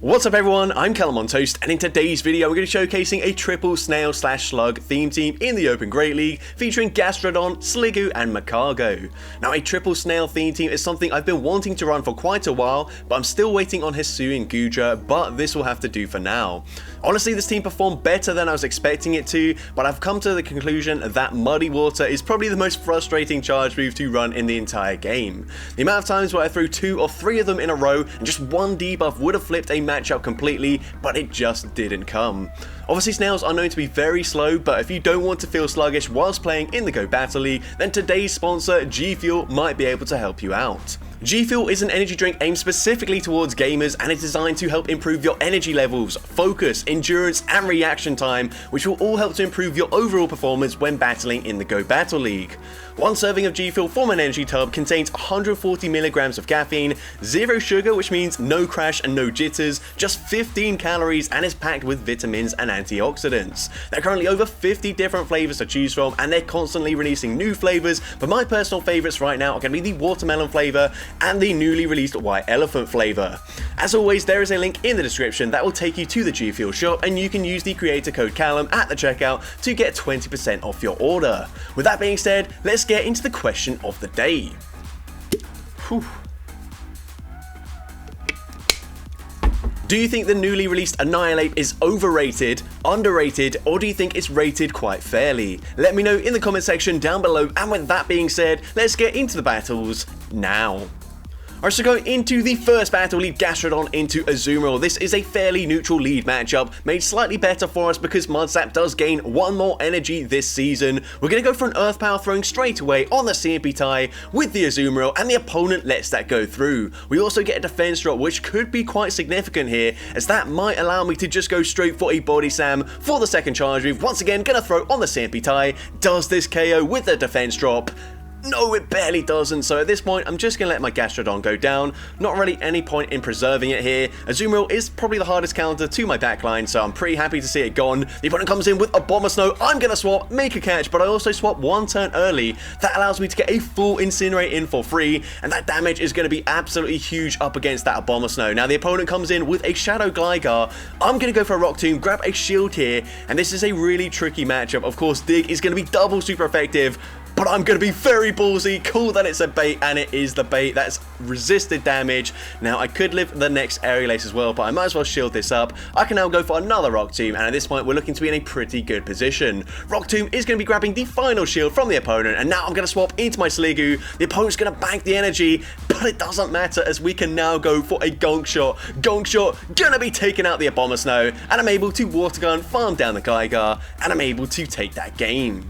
What's up everyone, I'm CallumOnToast, and in today's video we're going to be showcasing a triple snail/slug theme team in the Open Great League featuring Gastrodon, Sliggoo and Magcargo. Now a triple snail theme team is something I've been wanting to run for quite a while, but I'm still waiting on Hisui and Goodra, but this will have to do for now. Honestly, this team performed better than I was expecting it to, but I've come to the conclusion that Muddy Water is probably the most frustrating charge move to run in the entire game. The amount of times where I threw 2 or 3 of them in a row and just one debuff would have flipped a matchup completely, but it just didn't come. Obviously snails are known to be very slow, but if you don't want to feel sluggish whilst playing in the Go Battle League, then today's sponsor G Fuel might be able to help you out. G Fuel is an energy drink aimed specifically towards gamers and is designed to help improve your energy levels, focus, endurance and reaction time, which will all help to improve your overall performance when battling in the Go Battle League. One serving of G Fuel from an energy tub contains 140 milligrams of caffeine, 0 sugar, which means no crash and no jitters, just 15 calories, and is packed with vitamins and antioxidants. There are currently over 50 different flavors to choose from, and they're constantly releasing new flavors, but my personal favorites right now are going to be the watermelon flavor and the newly released white elephant flavor. As always, there is a link in the description that will take you to the G Fuel shop, and you can use the creator code Callum at the checkout to get 20% off your order. With that being said, let's get into the question of the day. Whew. Do you think the newly released Annihilate is overrated, underrated, or do you think it's rated quite fairly? Let me know in the comment section down below, and with that being said, let's get into the battles now. Alright, so going into the first battle, lead Gastrodon into Azumarill. This is a fairly neutral lead matchup, made slightly better for us because Mudsap does gain 1 more energy this season. We're going to go for an Earth Power throwing straight away on the CMP tie with the Azumarill, and the opponent lets that go through. We also get a defense drop, which could be quite significant here, as that might allow me to just go straight for a Body Slam for the second charge move. Once again, going to throw on the CMP tie. Does this KO with the defense drop? No, it barely doesn't, so at this point I'm just going to let my Gastrodon go down. Not really any point in preserving it here. Azumarill is probably the hardest counter to my backline, so I'm pretty happy to see it gone. The opponent comes in with a Abomasnow. I'm going to swap, make a catch, but I also swap 1 turn early. That allows me to get a full Incinerate in for free, and that damage is going to be absolutely huge up against that Abomasnow. Now the opponent comes in with a Shadow Gligar. I'm going to go for a Rock Tomb, grab a shield here, and this is a really tricky matchup. Of course, Dig is going to be double super effective, but I'm going to be very ballsy, cool that it's a bait, and it is the bait. That's resisted damage. Now, I could live the next Aerial Ace as well, but I might as well shield this up. I can now go for another Rock Tomb, and at this point, we're looking to be in a pretty good position. Rock Tomb is going to be grabbing the final shield from the opponent, and now I'm going to swap into my Sliggoo. The opponent's going to bank the energy, but it doesn't matter, as we can now go for a Gonk Shot. Gonk Shot going to be taking out the Abomasnow, and I'm able to Water Gun, farm down the Gligar, and I'm able to take that game.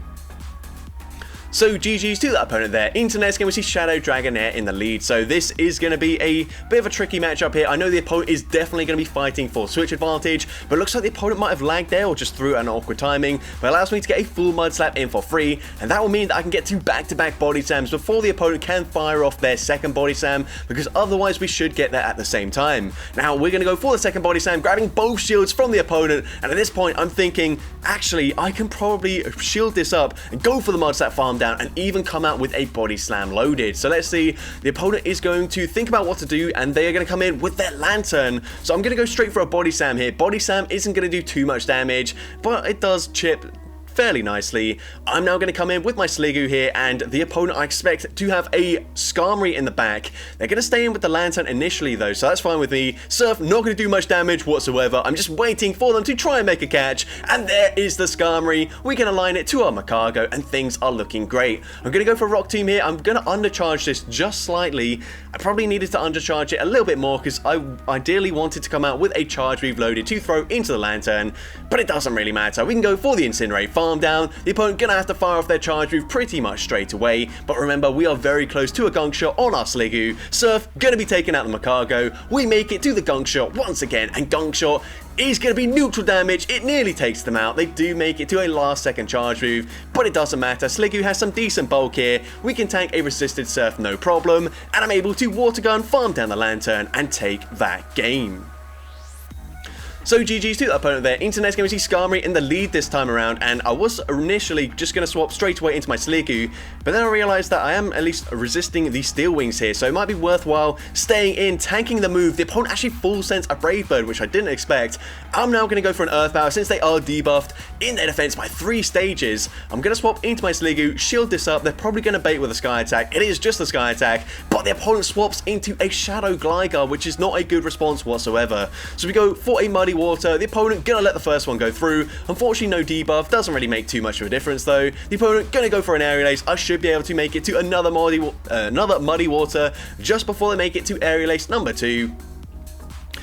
So GG's to that opponent there. Into next game we see Shadow Dragonair in the lead, so this is going to be a bit of a tricky matchup here. I know the opponent is definitely going to be fighting for switch advantage, but it looks like the opponent might have lagged there or just threw an awkward timing, but it allows me to get a full Mud Slap in for free, and that will mean that I can get 2 back-to-back Body Slams before the opponent can fire off their second Body Slam, because otherwise we should get that at the same time. Now we're going to go for the second Body Slam, grabbing both shields from the opponent, and at this point I'm thinking, actually I can probably shield this up and go for the Mud Slap farm down and even come out with a Body Slam loaded. So let's see, the opponent is going to think about what to do, and they are going to come in with their Lantern. So I'm going to go straight for a Body Slam here. Body Slam isn't going to do too much damage, but it does chip fairly nicely. I'm now going to come in with my Sliggoo here, and the opponent I expect to have a Skarmory in the back. They're going to stay in with the Lantern initially though, so that's fine with me. Surf not going to do much damage whatsoever. I'm just waiting for them to try and make a catch, and there is the Skarmory. We can align it to our Magcargo, and things are looking great. I'm going to go for Rock Tomb here. I'm going to undercharge this just slightly. I probably needed to undercharge it a little bit more because I ideally wanted to come out with a charge move loaded to throw into the Lantern, but it doesn't really matter. We can go for the Incinerate, farm down. The opponent gonna have to fire off their charge move pretty much straight away, but remember, we are very close to a Gonk Shot on our Sliggoo. Surf gonna be taking out the Magcargo. We make it to the Gonk Shot once again, and Gonk Shot is going to be neutral damage. It nearly takes them out. They do make it to a last second charge move, but it doesn't matter. Sliggoo has some decent bulk here. We can tank a resisted Surf no problem, and I'm able to Water Gun, farm down the Lantern, and take that game. So GG's to the opponent there. Internet's going to see Skarmory in the lead this time around, and I was initially just going to swap straight away into my Sliggoo, but then I realised that I am at least resisting the Steel Wings here, so it might be worthwhile staying in, tanking the move. The opponent actually full sends a Brave Bird, which I didn't expect. I'm now going to go for an Earth Power since they are debuffed in their defense by 3 stages. I'm going to swap into my Sliggoo, shield this up. They're probably going to bait with a Sky Attack. It is just a Sky Attack, but the opponent swaps into a Shadow Gligar, which is not a good response whatsoever. So we go for a Muddy Water. The opponent gonna let the first one go through. Unfortunately, no debuff. Doesn't really make too much of a difference though. The opponent gonna go for an Aerial Ace. I should be able to make it to another Muddy Water just before they make it to Aerial Ace number 2.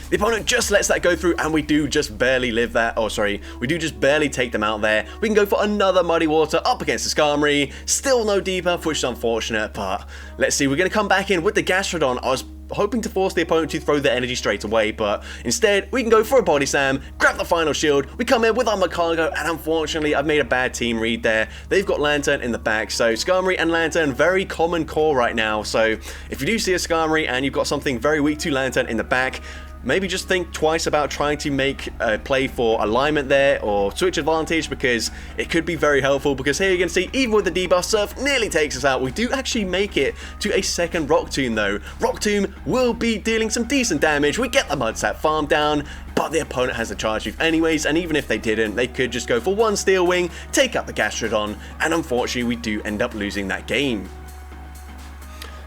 The opponent just lets that go through, and we do just barely live that. Oh, sorry. We do just barely take them out there. We can go for another Muddy Water up against the Skarmory. Still no debuff, which is unfortunate, but let's see. We're going to come back in with the Gastrodon. I was hoping to force the opponent to throw the energy straight away, but instead we can go for a Body Slam, grab the final shield. We come in with our Magcargo, and unfortunately I've made a bad team read there. They've got Lantern in the back, so Skarmory and Lantern, very common core right now. So if you do see a Skarmory and you've got something very weak to Lantern in the back, maybe just think twice about trying to make a play for alignment there or switch advantage, because it could be very helpful. Because here you can see, even with the debuff, Surf nearly takes us out. We do actually make it to a second Rock Tomb though. Rock Tomb will be dealing some decent damage. We get the Mudsap farm down, but the opponent has the charge move anyways, and even if they didn't, they could just go for one Steel Wing, take out the Gastrodon, and unfortunately we do end up losing that game.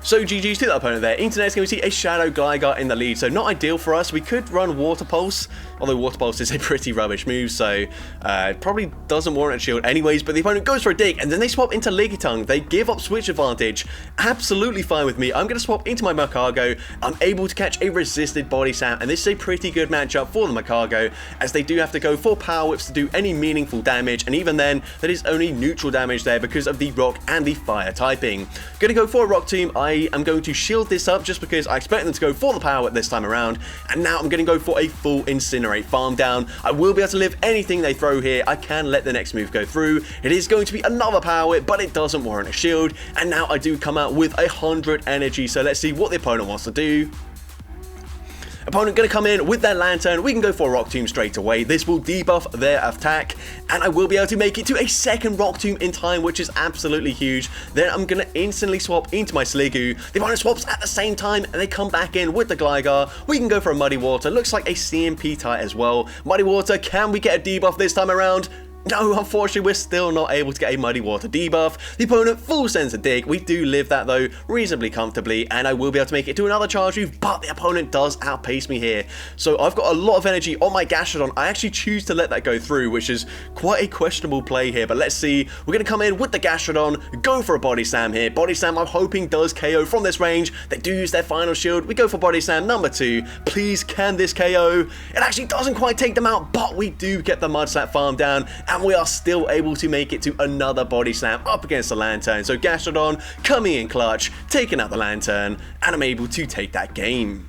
So GG's to the opponent there. Internet's going to see a Shadow Gligar in the lead, so not ideal for us. We could run Water Pulse, although Water Pulse is a pretty rubbish move, so it probably doesn't warrant a shield anyways, but the opponent goes for a Dig, and then they swap into Lickitung. They give up switch advantage. Absolutely fine with me. I'm going to swap into my Magcargo. I'm able to catch a resisted Body Slam, and this is a pretty good matchup for the Magcargo, as they do have to go for Power Whips to do any meaningful damage, and even then, that is only neutral damage there because of the Rock and the Fire typing. Going to go for a Rock Tomb. I'm going to shield this up just because I expect them to go for the Power Whip this time around, and now I'm going to go for a full Incinerate farm down. I will be able to live anything they throw here. I can let the next move go through. It is going to be another Power Whip, but it doesn't warrant a shield, and now I do come out with 100 energy, so let's see what the opponent wants to do. Opponent going to come in with their Lantern. We can go for a Rock Tomb straight away. This will debuff their attack, and I will be able to make it to a second Rock Tomb in time, which is absolutely huge. Then I'm going to instantly swap into my Sliggoo. The opponent swaps at the same time, and they come back in with the Gligar. We can go for a Muddy Water. Looks like a CMP type as well. Muddy Water, can we get a debuff this time around? No, unfortunately, we're still not able to get a Muddy Water debuff. The opponent full sends a Dig. We do live that, though, reasonably comfortably, and I will be able to make it to another charge move, but the opponent does outpace me here. So I've got a lot of energy on my Gastrodon. I actually choose to let that go through, which is quite a questionable play here, but let's see. We're going to come in with the Gastrodon, go for a Body Slam here. Body Slam, I'm hoping, does KO from this range. They do use their final shield. We go for Body Slam number 2. Please, can this KO? It actually doesn't quite take them out, but we do get the Mudsap farm down, and we are still able to make it to another Body Slam up against the Lantern. So Gastrodon coming in clutch, taking out the Lantern, and I'm able to take that game.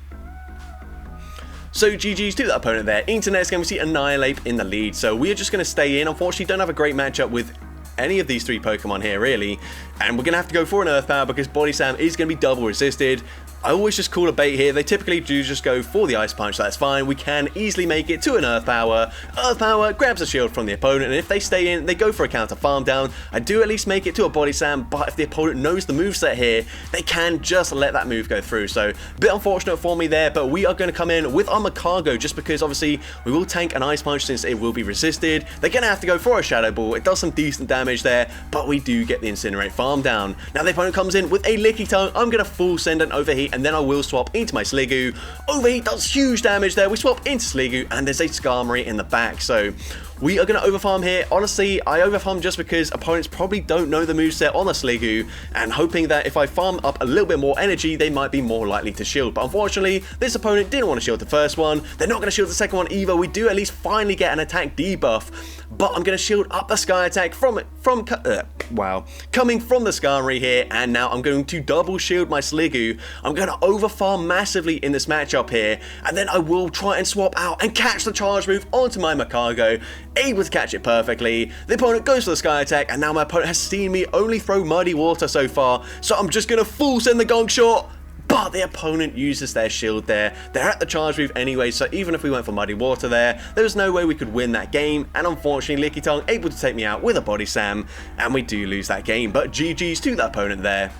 So GG's to the opponent there. Internet's going to see Annihilate in the lead, so we are just going to stay in. Unfortunately, don't have a great matchup with any of these 3 Pokemon here, really, and we're going to have to go for an Earth Power because Body Slam is going to be double resisted. I always just call a bait here. They typically do just go for the Ice Punch, so that's fine. We can easily make it to an Earth Power. Earth Power grabs a shield from the opponent, and if they stay in, they go for a counter farm down. I do at least make it to a Body Slam, but if the opponent knows the moveset here, they can just let that move go through. So a bit unfortunate for me there, but we are going to come in with our Magcargo just because obviously we will tank an Ice Punch since it will be resisted. They're going to have to go for a Shadow Ball. It does some decent damage there, but we do get the Incinerate farm down. Now the opponent comes in with a Lickitung. I'm going to full send an Overheat, and then I will swap into my Sliggoo. Overheat does huge damage there. We swap into Sliggoo, and there's a Skarmory in the back. So we are going to overfarm here. Honestly, I overfarm just because opponents probably don't know the moveset on the Sliggoo, and hoping that if I farm up a little bit more energy, they might be more likely to shield. But unfortunately, this opponent didn't want to shield the first one. They're not going to shield the second one either. We do at least finally get an attack debuff, but I'm going to shield up the Sky Attack coming from the Skarmory here, and now I'm going to double shield my Sliggoo. I'm going to overfarm massively in this matchup here, and then I will try and swap out and catch the charge move onto my Magcargo. Able to catch it perfectly. The opponent goes for the Sky Attack, and now my opponent has seen me only throw Muddy Water so far, so I'm just going to full send the Gong Shot. But but the opponent uses their shield there. They're at the charge move anyway, so even if we went for Muddy Water there was no way we could win that game, and unfortunately Lickitung able to take me out with a body slam, and we do lose that game, but GG's to the opponent there.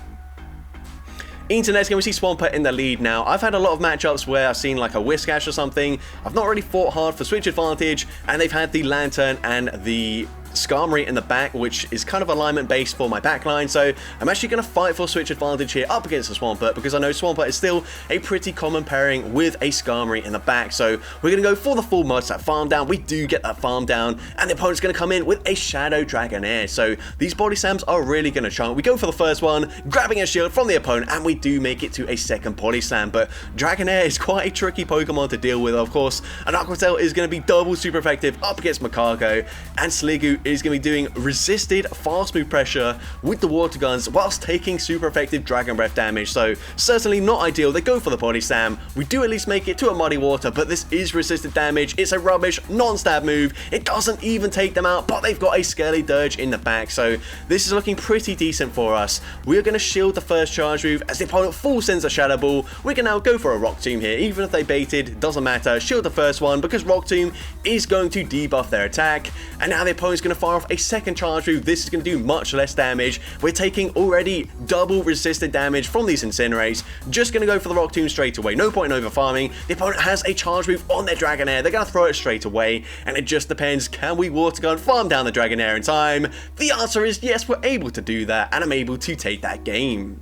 Into next game, we see Swampert in the lead now. I've had a lot of matchups where I've seen like a Whiskash or something. I've not really fought hard for switch advantage, and they've had the Lantern and the Skarmory in the back, which is kind of alignment based for my backline, so I'm actually going to fight for switch advantage here up against the Swampert, because I know Swampert is still a pretty common pairing with a Skarmory in the back, so we're going to go for the full Mudslap farm down. We do get that farm down, and the opponent's going to come in with a Shadow Dragonair, so these body slams are really going to chunk. We go for the first one, grabbing a shield from the opponent, and we do make it to a second body slam, but Dragonair is quite a tricky Pokemon to deal with, of course. An Aqua Tail is going to be double super effective up against Magcargo, and Sliggoo is going to be doing resisted fast move pressure with the water guns whilst taking super effective Dragon Breath damage, so certainly not ideal. They go for the body slam. We do at least make it to a Muddy Water, but this is resisted damage. It's a rubbish non-stab move. It doesn't even take them out, but they've got a Skelly Dirge in the back, so this is looking pretty decent for us. We're going to shield the first charge move as the opponent full sends a Shadow Ball. We can now go for a Rock Tomb here, even if they baited, doesn't matter. Shield the first one because Rock Tomb is going to debuff their attack, and now the opponent's going to fire off a second charge move. This is going to do much less damage. We're taking already double resisted damage from these Incinerates. Just going to go for the Rock Tomb straight away. No point in over farming. The opponent has a charge move on their Dragonair. They're going to throw it straight away, and it just depends. Can we Water Gun farm down the Dragonair in time? The answer is yes, we're able to do that, and I'm able to take that game.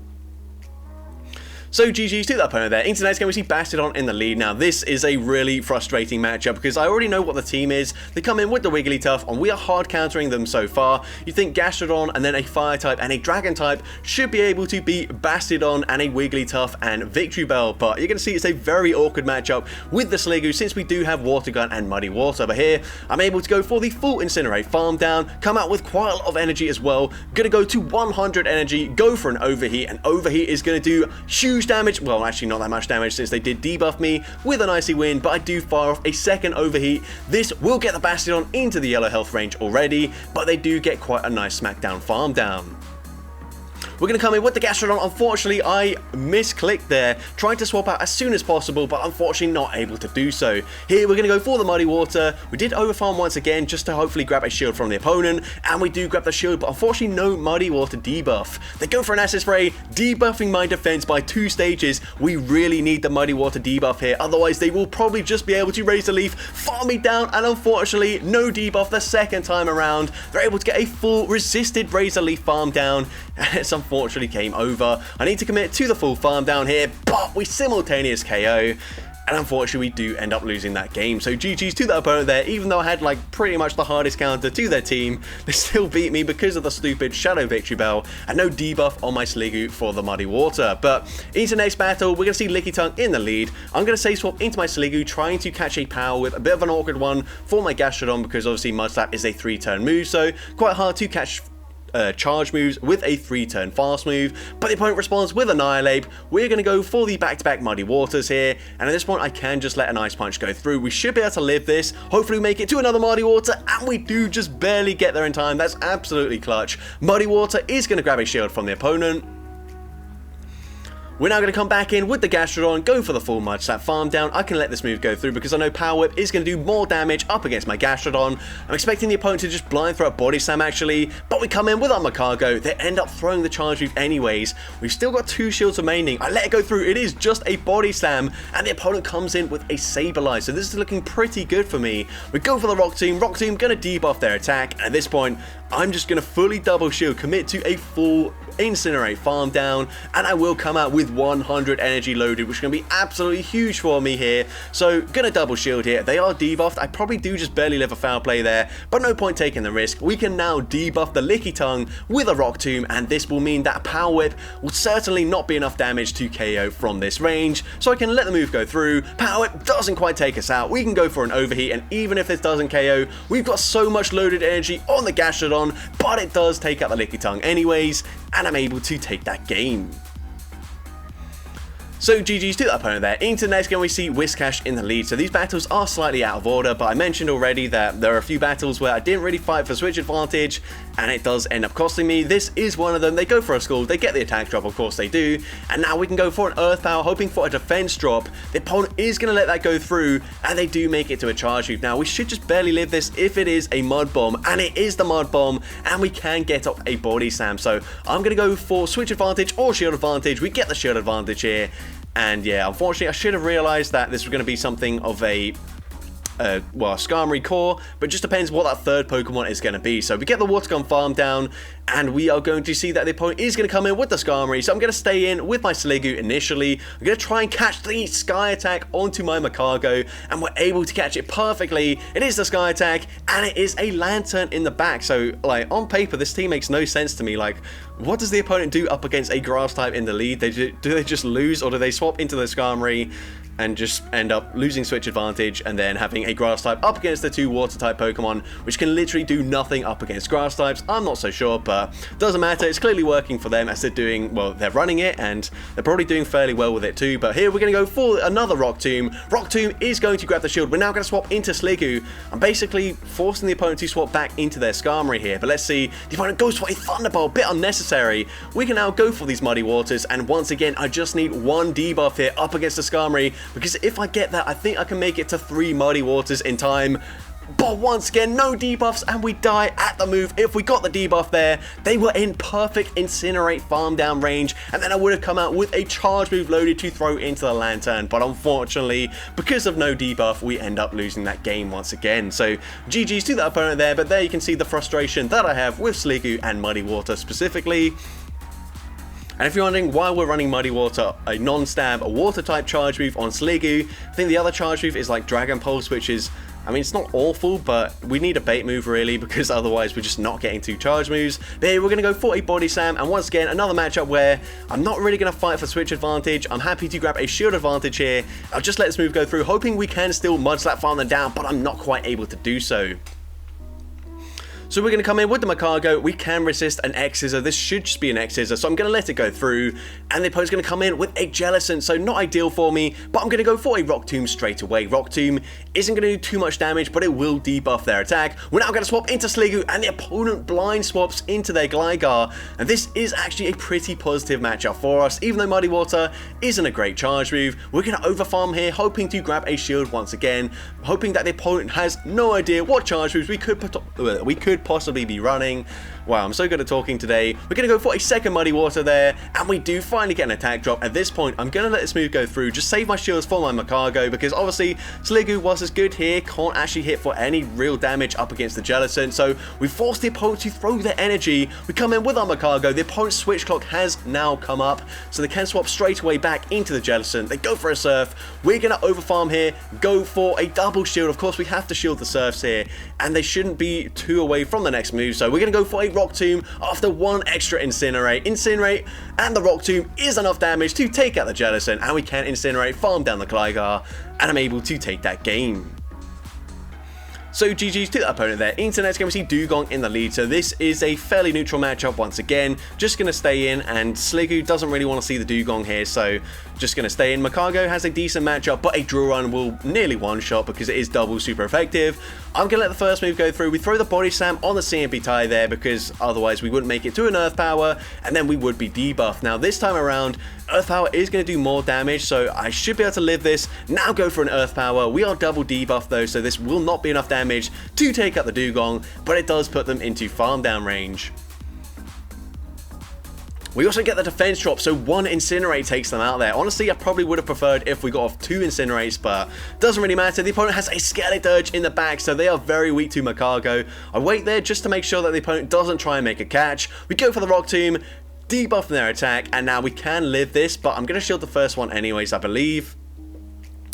So GG's to that opponent there. Into next game, we see Bastiodon in the lead. Now, this is a really frustrating matchup because I already know what the team is. They come in with the Wigglytuff, and we are hard countering them so far. You think Gastrodon and then a Fire type and a Dragon type should be able to beat Bastiodon and a Wigglytuff and Victreebel, but you're going to see it's a very awkward matchup with the Sliggoo since we do have Water Gun and Muddy Water. But here, I'm able to go for the full Incinerate farm down, come out with quite a lot of energy as well. Gonna go to 100 energy, go for an Overheat, and Overheat is going to do huge damage. Well, actually not that much damage since they did debuff me with an Icy Wind, but I do fire off a second Overheat. This will get the Bastiodon into the yellow health range already, but they do get quite a nice smackdown farm down. We're going to come in with the Gastrodon. Unfortunately, I misclicked there, trying to swap out as soon as possible, but unfortunately not able to do so. Here, we're going to go for the Muddy Water. We did overfarm once again, just to hopefully grab a shield from the opponent, and we do grab the shield, but unfortunately no Muddy Water debuff. They go for an Acid Spray, debuffing my defense by 2 stages. We really need the Muddy Water debuff here, otherwise they will probably just be able to Razor Leaf, farm me down, and unfortunately no debuff the second time around. They're able to get a full resisted Razor Leaf farm down, and it's unfortunately came over. I need to commit to the full farm down here, but we simultaneous KO, and unfortunately we do end up losing that game. So GG's to that opponent there. Even though I had like pretty much the hardest counter to their team, they still beat me because of the stupid Shadow Victreebel and no debuff on my Sliggoo for the Muddy Water. But into the next battle, we're going to see Lickitung in the lead. I'm going to say swap into my Sliggoo, trying to catch a Power Whip. A bit of an awkward one for my Gastrodon because obviously Mudslap is a 3-turn move, so quite hard to catch charge moves with a 3-turn fast move, but the opponent responds with Annihilate. We're going to go for the back-to-back Muddy Waters here, and at this point I can just let an Ice Punch go through. We should be able to live this, hopefully we make it to another Muddy Water, and we do just barely get there in time. That's absolutely clutch. Muddy Water is going to grab a shield from the opponent. We're now going to come back in with the Gastrodon, go for the full Mudslap farm down. I can let this move go through because I know Power Whip is going to do more damage up against my Gastrodon. I'm expecting the opponent to just blind throw a Body Slam actually, but we come in with our Magcargo. They end up throwing the charge move anyways. We've still got 2 shields remaining. I let it go through. It is just a Body Slam, and the opponent comes in with a Sableye. So this is looking pretty good for me. We go for the Rock Tomb. Rock Tomb going to debuff their attack, and at this point, I'm just going to fully double shield, commit to a full Incinerate farm down, and I will come out with 100 energy loaded, which is going to be absolutely huge for me here. So gonna double shield here. They are debuffed. I probably do just barely live a foul play there, but no point taking the risk. We can now debuff the Lickitung with a Rock Tomb, and this will mean that a Power Whip will certainly not be enough damage to KO from this range, so I can let the move go through. Power Whip doesn't quite take us out. We can go for an Overheat, and even if this doesn't KO, we've got so much loaded energy on the Gastrodon, but it does take out the Lickitung anyways, and I'm able to take that game. So GG's to the opponent there. Into the next game we see Whiscash in the lead. So these battles are slightly out of order, but I mentioned already that there are a few battles where I didn't really fight for switch advantage, and it does end up costing me. This is one of them. They go for a skull, they get the attack drop, of course they do, and now we can go for an earth power, hoping for a defense drop. The opponent is going to let that go through, and they do make it to a charge move. Now we should just barely live this if it is a mud bomb, and it is the mud bomb, and we can get up a body slam. So I'm going to go for switch advantage or shield advantage. We get the shield advantage here. And yeah, unfortunately, I should have realized that this was going to be something of a Skarmory core, but just depends what that third Pokemon is going to be. So we get the Water Gun farm down, and we are going to see that the opponent is going to come in with the Skarmory. So I'm going to stay in with my Sliggoo initially. I'm going to try and catch the Sky Attack onto my Magcargo, and we're able to catch it perfectly. It is the Sky Attack, and it is a Lantern in the back. So, like, on paper, this team makes no sense to me. Like, what does the opponent do up against a Grass type in the lead? Do they just lose, or do they swap into the Skarmory and just end up losing switch advantage and then having a Grass type up against the two Water type Pokemon, which can literally do nothing up against Grass types? I'm not so sure, but doesn't matter. It's clearly working for them as they're doing, well, they're running it, and they're probably doing fairly well with it too. But here we're going to go for another Rock Tomb. Rock Tomb is going to grab the shield. We're now going to swap into Sliggoo. I'm basically forcing the opponent to swap back into their Skarmory here, but let's see. The opponent goes for a Thunderbolt, bit unnecessary. We can now go for these Muddy Waters, and once again, I just need one debuff here up against the Skarmory, because if I get that, I think I can make it to 3 Muddy Waters in time. But once again, no debuffs, and we die at the move. If we got the debuff there, they were in perfect Incinerate farm down range, and then I would have come out with a charge move loaded to throw into the Lantern. But unfortunately, because of no debuff, we end up losing that game once again. So GG's to that opponent there, but there you can see the frustration that I have with Sliggoo and Muddy Water specifically. And if you're wondering why we're running Muddy Water, a non-stab, a water type charge move on Sliggoo, I think the other charge move is like Dragon Pulse, which is, I mean, it's not awful, but we need a bait move really, because otherwise we're just not getting 2 charge moves. But here we're going to go for a Body Slam, and once again, another matchup where I'm not really going to fight for switch advantage. I'm happy to grab a shield advantage here. I'll just let this move go through, hoping we can still Mud Slap farm them down, but I'm not quite able to do so. So we're going to come in with the Magcargo. We can resist an X-Scissor. This should just be an X-Scissor, so I'm going to let it go through. And the opponent's going to come in with a Jellicent, so not ideal for me, but I'm going to go for a Rock Tomb straight away. Rock Tomb isn't going to do too much damage, but it will debuff their attack. We're now going to swap into Sliggoo, and the opponent blind swaps into their Gligar. And this is actually a pretty positive matchup for us. Even though Muddy Water isn't a great charge move, we're going to overfarm here, hoping to grab a shield once again, hoping that the opponent has no idea what charge moves we could possibly be running. Wow, I'm so good at talking today. We're going to go for a second Muddy Water there, and we do finally get an attack drop. At this point, I'm going to let this move go through, just save my shields for my Magcargo, because obviously Sliggoo, whilst it's good here, can't actually hit for any real damage up against the Jellicent, so we force the opponent to throw their energy. We come in with our Magcargo. The opponent's switch clock has now come up, so they can swap straight away back into the Jellicent. They go for a Surf. We're going to overfarm here, go for a double shield. Of course, we have to shield the Surfs here, and they shouldn't be 2 away from the next move, so we're going to go for a Rock Tomb after 1 extra Incinerate, and the Rock Tomb is enough damage to take out the Jellicent, and we can Incinerate, farm down the Gligar, and I'm able to take that game. So GG's to the opponent there. Into the next game we see Dugong in the lead, so this is a fairly neutral matchup once again. Just going to stay in, and Sliggoo doesn't really want to see the Dugong here, so just going to stay in. Magcargo has a decent matchup, but a Drill Run will nearly one-shot because it is double super effective. I'm going to let the first move go through. We throw the Body Slam on the CMP tie there, because otherwise we wouldn't make it to an Earth Power, and then we would be debuffed. Now this time around, Earth Power is going to do more damage, so I should be able to live this. Now go for an Earth Power. We are double debuffed though, so this will not be enough damage to take out the Dugong, but it does put them into farm down range. We also get the defense drop, so 1 Incinerate takes them out there. Honestly, I probably would have preferred if we got off 2 Incinerates, but doesn't really matter. The opponent has a Skeleturge in the back, so they are very weak to Magcargo. I wait there just to make sure that the opponent doesn't try and make a catch. We go for the Rock Tomb, debuff their attack, and now we can live this, but I'm going to shield the first one anyways, I believe.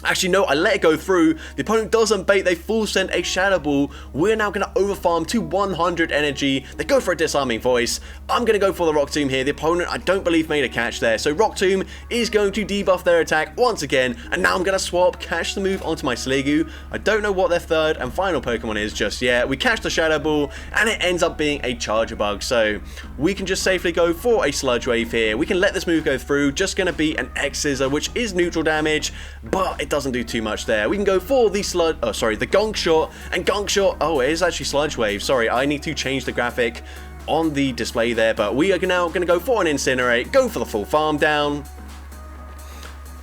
Actually, no, I let it go through. The opponent doesn't bait. They full send a Shadow Ball. We're now going to overfarm to 100 energy. They go for a Disarming Voice. I'm going to go for the Rock Tomb here. The opponent, I don't believe, made a catch there. So Rock Tomb is going to debuff their attack once again. And now I'm going to swap, catch the move onto my Sliggoo. I don't know what their third and final Pokemon is just yet. We catch the Shadow Ball, and it ends up being a Charger Bug. So we can just safely go for a Sludge Wave here. We can let this move go through. Just going to be an X-Scissor, which is neutral damage, but it doesn't do too much there. We can go for the the Gunk Shot, and Gunk Shot, oh, it is actually Sludge Wave. Sorry, I need to change the graphic on the display there, but we are now going to go for an Incinerate, go for the full farm down,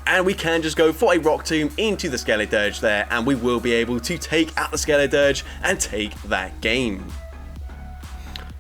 and we can just go for a Rock Tomb into the Skeledirge there, and we will be able to take out the Skeledirge and take that game.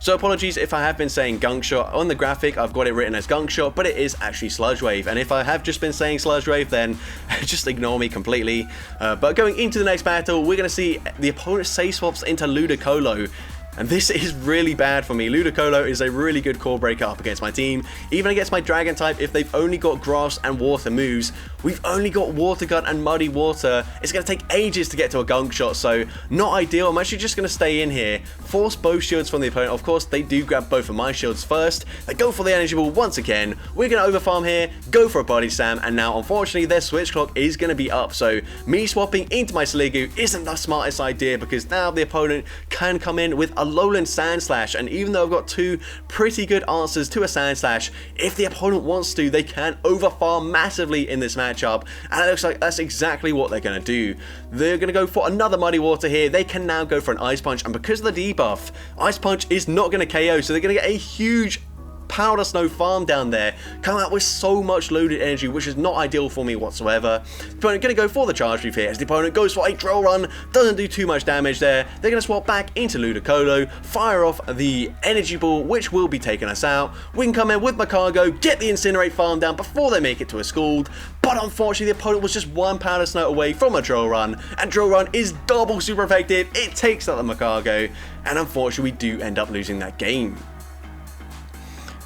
So apologies if I have been saying Gunk Shot. On the graphic, I've got it written as Gunk Shot, but it is actually Sludge Wave. And if I have just been saying Sludge Wave, then just ignore me completely. But going into the next battle, we're going to see the opponent Say Swaps into Ludicolo. And this is really bad for me. Ludicolo is a really good core breaker up against my team. Even against my Dragon type, if they've only got Grass and Water moves, we've only got Water Gun and Muddy Water. It's going to take ages to get to a Gunk Shot, so not ideal. I'm actually just going to stay in here, force both shields from the opponent. Of course, they do grab both of my shields first. They go for the Energy Ball once again. We're going to overfarm here, go for a Body Slam, and now, unfortunately, their switch clock is going to be up. So me swapping into my Sliggoo isn't the smartest idea, because now the opponent can come in with a Alolan Sand Slash, and even though I've got two pretty good answers to a Sand Slash, if the opponent wants to, they can overfarm massively in this matchup, and it looks like that's exactly what they're going to do. They're going to go for another Muddy Water here. They can now go for an Ice Punch, and because of the debuff, Ice Punch is not going to KO, so they're going to get a huge Powder Snow farm down there, come out with so much loaded energy, which is not ideal for me whatsoever. The opponent going to go for the Charge Move here, as the opponent goes for a Drill Run, doesn't do too much damage there. They're going to swap back into Ludicolo, fire off the Energy Ball, which will be taking us out. We can come in with Magcargo, get the Incinerate farm down before they make it to a Scald, but unfortunately the opponent was just one Powder Snow away from a Drill Run, and Drill Run is double super effective. It takes out the Magcargo, and unfortunately we do end up losing that game.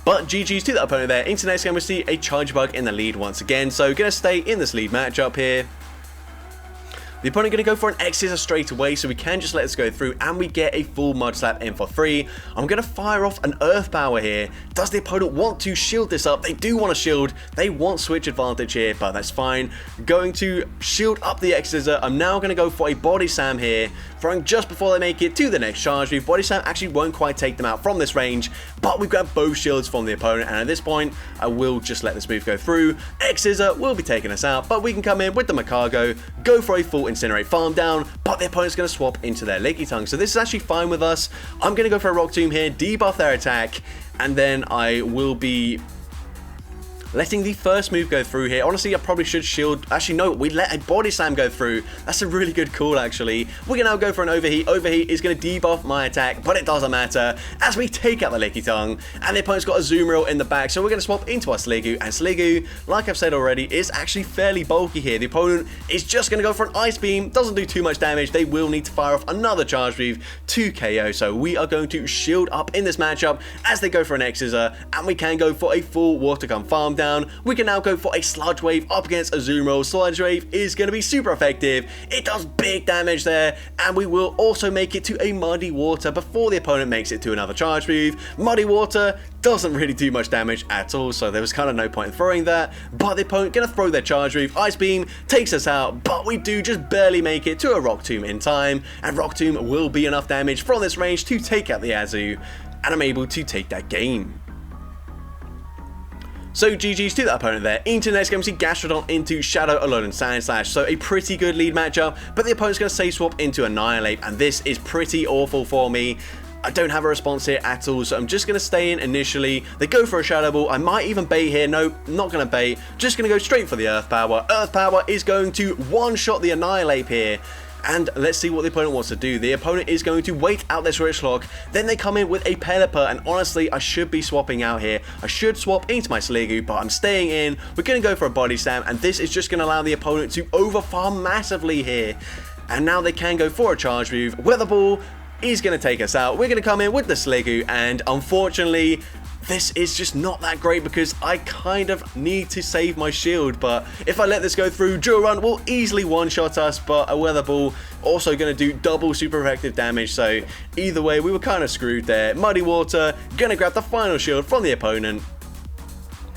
But GG's to the opponent there. Into next game, we see a Charge Bug in the lead once again. So going to stay in this lead matchup here. The opponent going to go for an X-Scissor straight away, so we can just let this go through, and we get a full Mud Slap in for free. I'm going to fire off an Earth Power here. Does the opponent want to shield this up? They do want to shield. They want switch advantage here, but that's fine. Going to shield up the X-Scissor. I'm now going to go for a Body Slam here, throwing just before they make it to the next charge move. Body Slam actually won't quite take them out from this range, but we grab both shields from the opponent, and at this point, I will just let this move go through. X-Scissor will be taking us out, but we can come in with the Magcargo, go for a full Incinerate farm down, but the opponent's going to swap into their Lickitung, so this is actually fine with us. I'm going to go for a Rock Tomb here, debuff their attack, and then I will be letting the first move go through here. Honestly, I probably should shield. Actually, no, we let a Body Slam go through. That's a really good call, actually. We can now go for an Overheat. Overheat is going to debuff my attack, but it doesn't matter as we take out the Lickitung, and the opponent's got a Azumarill in the back, so we're going to swap into our Sliggoo, and Sliggoo, like I've said already, is actually fairly bulky here. The opponent is just going to go for an Ice Beam. Doesn't do too much damage. They will need to fire off another charge move to KO, so we are going to shield up in this matchup as they go for an X-Scissor, and we can go for a full Water Gun farm down. We can now go for a Sludge Wave up against Azumarill. Sludge Wave is going to be super effective. It does big damage there, and we will also make it to a Muddy Water before the opponent makes it to another charge move. Muddy Water doesn't really do much damage at all, so there was kind of no point in throwing that, but the opponent going to throw their charge move. Ice Beam takes us out, but we do just barely make it to a Rock Tomb in time, and Rock Tomb will be enough damage from this range to take out the Azu, and I'm able to take that game. So GG's to that opponent there. Into the next game, we see Gastrodon into Shadow, Alolan Sand Slash. So a pretty good lead matchup, but the opponent's going to Say Swap into Annihilate, and this is pretty awful for me. I don't have a response here at all, so I'm just going to stay in initially. They go for a Shadow Ball. I might even bait here. No, not going to bait. Just going to go straight for the Earth Power. Earth Power is going to one-shot the Annihilate here. And let's see what the opponent wants to do. The opponent is going to wait out their Switch Lock. Then they come in with a Pelipper, and honestly, I should be swapping out here. I should swap into my Sliggoo, but I'm staying in. We're going to go for a Body Slam, and this is just going to allow the opponent to overfarm massively here. And now they can go for a charge move. Weather Ball is going to take us out. We're going to come in with the Sliggoo, and unfortunately, this is just not that great because I kind of need to save my shield. But if I let this go through, Drill Run will easily one-shot us, but a Weather Ball also going to do double super effective damage. So either way, we were kind of screwed there. Muddy Water going to grab the final shield from the opponent.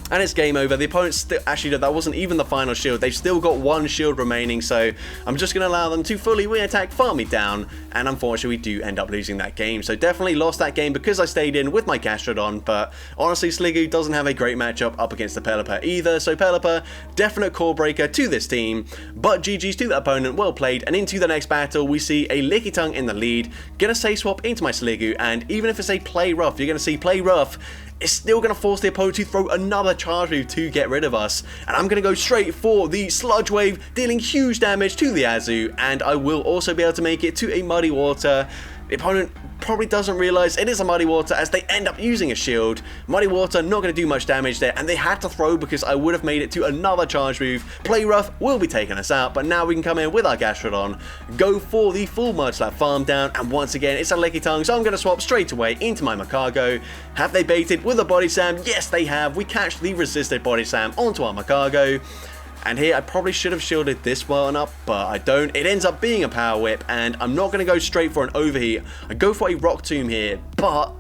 And it's game over. The opponent still, actually, that wasn't even the final shield. They've still got one shield remaining, so I'm just going to allow them to fully win attack, farm me down, and unfortunately we do end up losing that game. So definitely lost that game because I stayed in with my Gastrodon, but honestly Sliggoo doesn't have a great matchup up against the Pelipper either, so Pelipper, definite core breaker to this team, but GG's to the opponent, well played. And into the next battle, we see a Lickitung in the lead, gonna say swap into my Sliggoo, and even if it's a play rough, you're gonna see play rough, it's still going to force the opponent to throw another charge move to get rid of us. And I'm going to go straight for the Sludge Wave, dealing huge damage to the Azu, and I will also be able to make it to a Muddy Water. The opponent probably doesn't realize it is a Muddy Water as they end up using a shield. Muddy Water not going to do much damage there, and they had to throw because I would have made it to another charge move. Play Rough will be taking us out, but now we can come in with our Gastrodon, go for the full Mud Slap farm down, and once again it's a Lickitung, so I'm going to swap straight away into my Macargo. Have they baited with a Body Slam? Yes they have. We catch the resisted Body Slam onto our Macargo. And here I probably should have shielded this one up, but I don't. It ends up being a Power Whip, and I'm not going to go straight for an Overheat. I go for a Rock Tomb here, but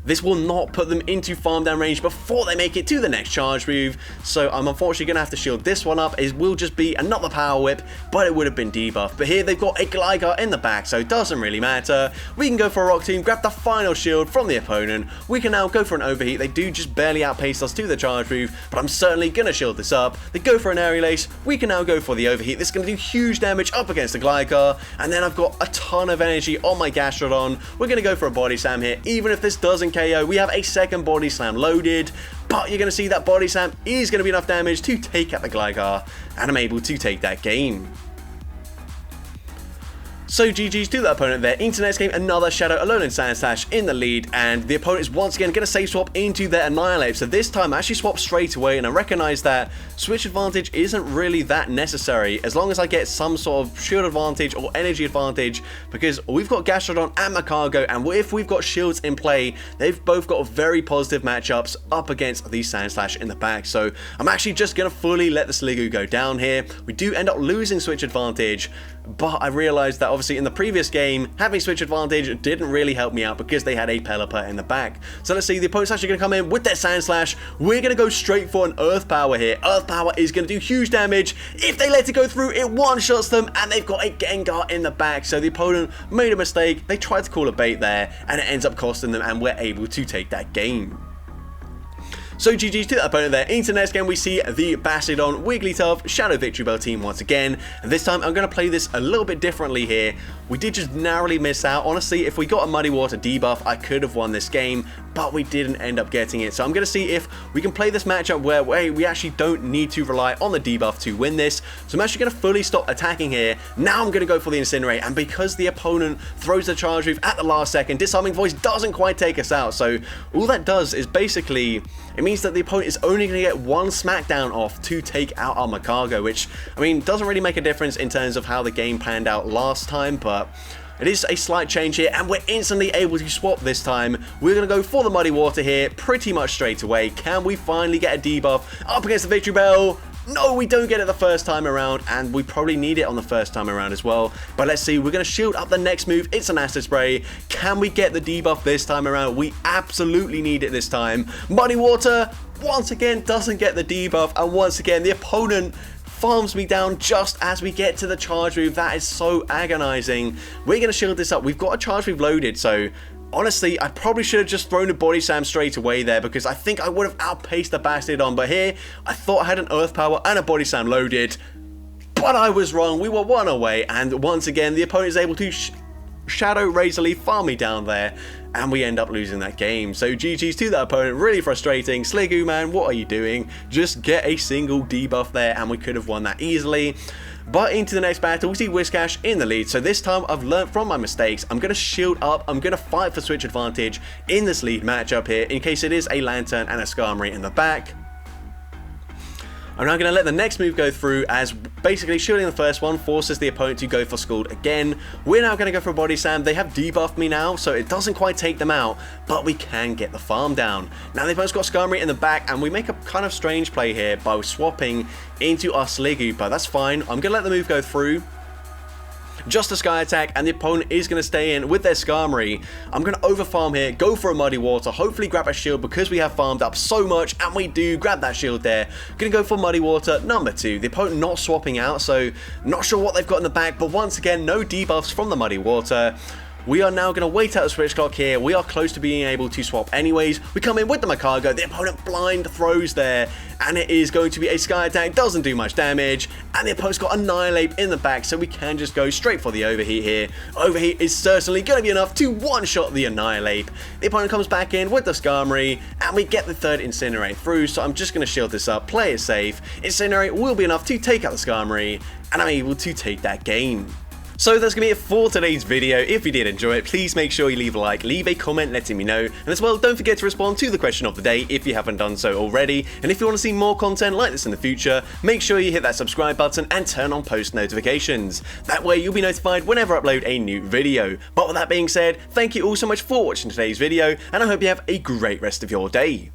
this will not put them into farm down range before they make it to the next charge move. So I'm unfortunately going to have to shield this one up. It will just be another Power Whip, but it would have been debuffed. But here they've got a Gligar in the back, so it doesn't really matter. We can go for a Rock Tomb, grab the final shield from the opponent. We can now go for an Overheat. They do just barely outpace us to the charge move, but I'm certainly going to shield this up. They go for an Aerial Ace. We can now go for the Overheat. This is going to do huge damage up against the Gligar. And then I've got a ton of energy on my Gastrodon. We're going to go for a Body Slam here. Even if this doesn't KO, we have a second Body Slam loaded, but you're going to see that Body Slam is going to be enough damage to take out the Gligar, and I'm able to take that game. So GG's to the opponent there. Into the next game, another Shadow Alolan Sandslash in the lead, and the opponent is once again going to save swap into their Annihilate. So this time I actually swap straight away, and I recognize that switch advantage isn't really that necessary as long as I get some sort of shield advantage or energy advantage, because we've got Gastrodon and Macargo, and if we've got shields in play, they've both got very positive matchups up against the Sandslash in the back. So I'm actually just going to fully let the Sliggoo go down here. We do end up losing switch advantage, but I realized that obviously in the previous game, having switch advantage didn't really help me out because they had a Pelipper in the back. So let's see, the opponent's actually going to come in with their Sandslash. We're going to go straight for an Earth Power here. Earth Power is going to do huge damage. If they let it go through, it one-shots them, and they've got a Gengar in the back. So the opponent made a mistake. They tried to call a bait there, and it ends up costing them, and we're able to take that game. So GG's to the opponent there. Into the next game, we see the Bastiodon, Wigglytuff, Shadow Victory Bell team once again. And this time, I'm going to play this a little bit differently here. We did just narrowly miss out. Honestly, if we got a Muddy Water debuff, I could have won this game, but we didn't end up getting it. So I'm going to see if we can play this matchup where we actually don't need to rely on the debuff to win this. So I'm actually going to fully stop attacking here. Now I'm going to go for the Incinerate, and because the opponent throws the charge move at the last second, Disarming Voice doesn't quite take us out. So all that does is basically, it means that the opponent is only going to get one Smackdown off to take out our Macargo, which, I mean, doesn't really make a difference in terms of how the game panned out last time, but it is a slight change here, and we're instantly able to swap this time. We're going to go for the Muddy Water here pretty much straight away. Can we finally get a debuff up against the Victory Bell? No, we don't get it the first time around, and we probably need it on the first time around as well. But let's see, we're going to shield up the next move. It's an Acid Spray. Can we get the debuff this time around? We absolutely need it this time. Muddy Water, once again, doesn't get the debuff, and once again, the opponent farms me down just as we get to the charge move. That is so agonizing. We're going to shield this up. We've got a charge move loaded, so honestly, I probably should have just thrown a Body Slam straight away there because I think I would have outpaced the Bastiodon. But here, I thought I had an Earth Power and a Body Slam loaded, but I was wrong. We were one away, and once again, the opponent is able to Shadow Razor Leaf farm me down there, and we end up losing that game. So GG's to that opponent, really frustrating. Sliggoo, man, what are you doing? Just get a single debuff there, and we could have won that easily. But into the next battle, we see Whiscash in the lead. So this time, I've learned from my mistakes. I'm going to shield up. I'm going to fight for switch advantage in this lead matchup here, in case it is a Lantern and a Skarmory in the back. I'm now going to let the next move go through, as basically shielding the first one forces the opponent to go for Scald again. We're now going to go for a body slam. They have debuffed me now, so it doesn't quite take them out, but we can get the farm down. Now they've both got Skarmory in the back, and we make a kind of strange play here by swapping into our Slug, but that's fine. I'm going to let the move go through. Just a Sky Attack, and the opponent is going to stay in with their Skarmory. I'm going to overfarm here, go for a Muddy Water, hopefully grab a shield because we have farmed up so much, and we do grab that shield there. Going to go for Muddy Water number 2. The opponent not swapping out, so not sure what they've got in the back, but once again, no debuffs from the Muddy Water. We are now going to wait out the switch clock here. We are close to being able to swap anyways. We come in with the Macargo. The opponent blind throws there, and it is going to be a Sky Attack. Doesn't do much damage, and the opponent's got Annihilate in the back, so we can just go straight for the Overheat here. Overheat is certainly going to be enough to one-shot the Annihilate. The opponent comes back in with the Skarmory, and we get the third Incinerate through, so I'm just going to shield this up, play it safe. Incinerate will be enough to take out the Skarmory, and I'm able to take that game. So that's going to be it for today's video. If you did enjoy it, please make sure you leave a like, leave a comment letting me know, and as well, don't forget to respond to the question of the day if you haven't done so already. And if you want to see more content like this in the future, make sure you hit that subscribe button and turn on post notifications. That way you'll be notified whenever I upload a new video. But with that being said, thank you all so much for watching today's video, and I hope you have a great rest of your day.